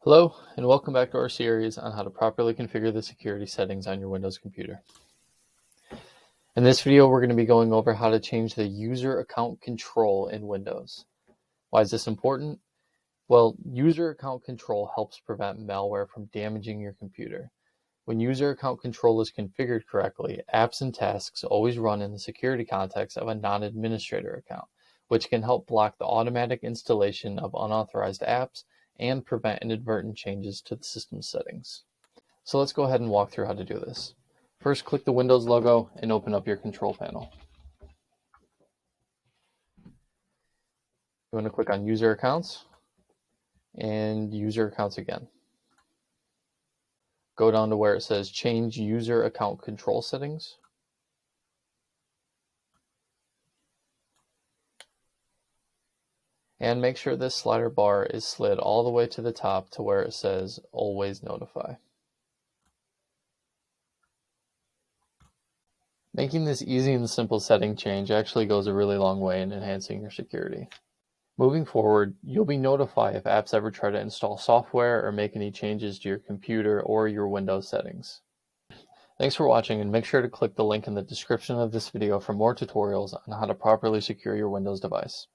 Hello, and welcome back to our series on how to properly configure the security settings on your Windows computer. In this video, we're going to be going over how to change the user account control in Windows. Why is this important? Well, user account control helps prevent malware from damaging your computer. When user account control is configured correctly, apps and tasks always run in the security context of a non-administrator account, which can help block the automatic installation of unauthorized apps and prevent inadvertent changes to the system settings. So let's go ahead and walk through how to do this. First, click the Windows logo and open up your control panel. You want to click on User Accounts and User Accounts again. Go down to where it says Change User Account Control Settings. And make sure this slider bar is slid all the way to the top to where it says Always Notify. Making this easy and simple setting change actually goes a really long way in enhancing your security. Moving forward, you'll be notified if apps ever try to install software or make any changes to your computer or your Windows settings. Thanks for watching, and make sure to click the link in the description of this video for more tutorials on how to properly secure your Windows device.